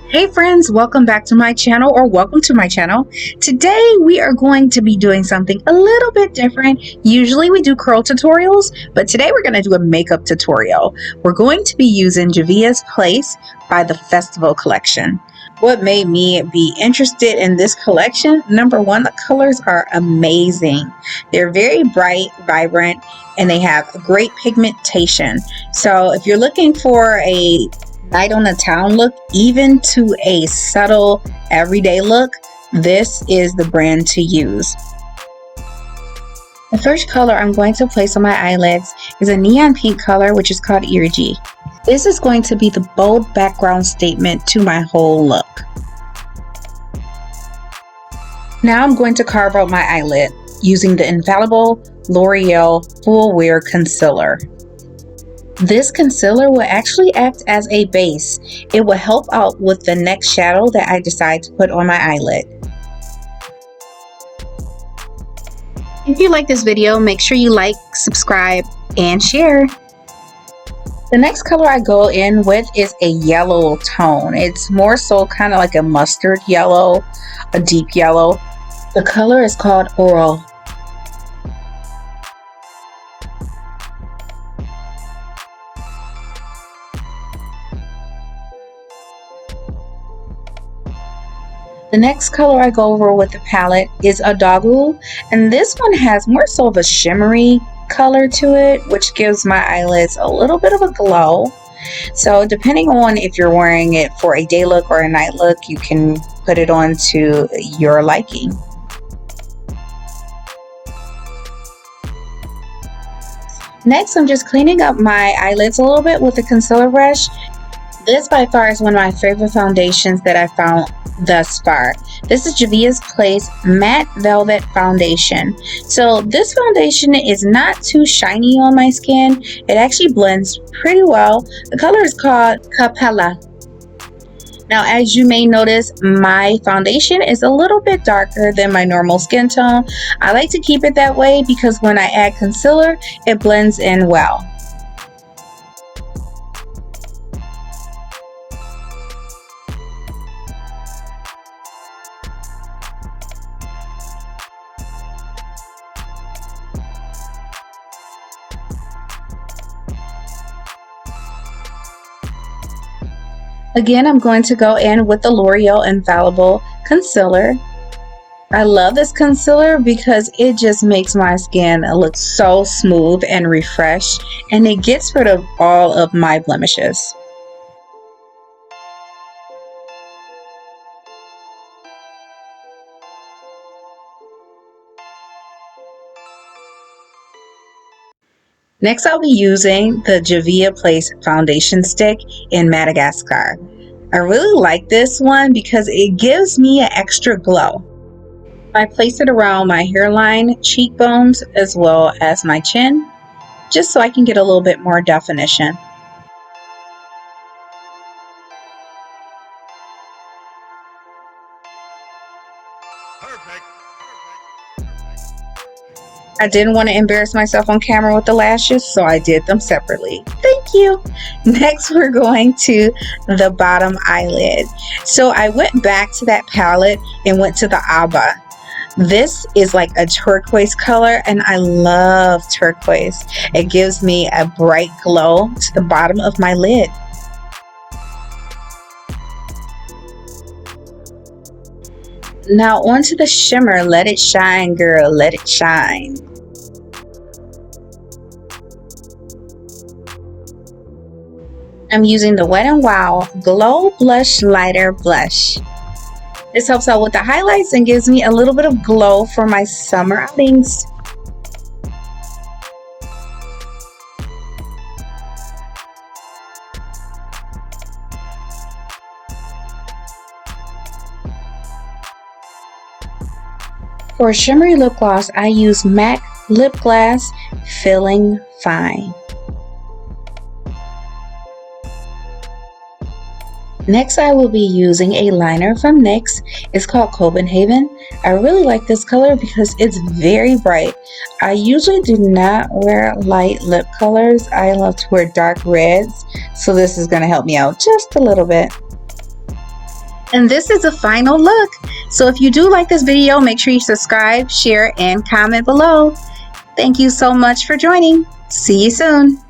Hey friends, welcome back to my channel, or welcome to my channel. Today we are going to be doing something a little bit different. Usually we do curl tutorials, but today we're going to do a makeup tutorial. We're going to be using Juvia's Place by the Festival collection. What made me be interested in this collection? Number one, the colors are amazing. They're very bright, vibrant, and they have great pigmentation. So if you're looking for a night on the town look, even to a subtle everyday look, this is the brand to use. The first color I'm going to place on my eyelids is a neon pink color, which is called Irji. This is going to be the bold background statement to my whole look. Now I'm going to carve out my eyelid using the infallible L'Oreal Full Wear Concealer. This concealer will actually act as a base. It will help out with the next shadow that I decide to put on my eyelid. If you like this video, make sure you like, subscribe, and share. The next color I go in with is a yellow tone. It's more so kind of like a mustard yellow, a deep yellow. The color is called Oral. The next color I go over with the palette is Odogwu, and this one has more so of a shimmery color to it, which gives my eyelids a little bit of a glow. So depending on if you're wearing it for a day look or a night look, you can put it on to your liking. Next, I'm just cleaning up my eyelids a little bit with a concealer brush. This by far is one of my favorite foundations that I found thus far. This is Juvia's Place Matte Velvet Foundation. So this foundation is not too shiny on my skin. It actually blends pretty well. The color is called Capella. Now, as you may notice, my foundation is a little bit darker than my normal skin tone. I like to keep it that way because when I add concealer, it blends in well. Again, I'm going to go in with the L'Oreal Infallible Concealer. I love this concealer because it just makes my skin look so smooth and refreshed, and it gets rid of all of my blemishes. Next, I'll be using the Juvia Place Foundation Stick in Madagascar. I really like this one because it gives me an extra glow. I place it around my hairline, cheekbones, as well as my chin, just so I can get a little bit more definition. Perfect. I didn't want to embarrass myself on camera with the lashes, so I did them separately. Thank you. Next, we're going to the bottom eyelid. So I went back to that palette and went to the Abba. This is like a turquoise color, and I love turquoise. It gives me a bright glow to the bottom of my lid. Now onto the shimmer. Let it shine, girl, let it shine. I'm using the Wet n Wild Glow Blush Lighter Blush. This helps out with the highlights and gives me a little bit of glow for my summer outings. For a shimmery lip gloss, I use MAC Lip Glass Filling Fine. Next, I will be using a liner from NYX. It's called Copenhagen. I really like this color because it's very bright. I usually do not wear light lip colors. I love to wear dark reds, so this is going to help me out just a little bit. And this is the final look. So if you do like this video, make sure you subscribe, share, and comment below. Thank you so much for joining. See you soon.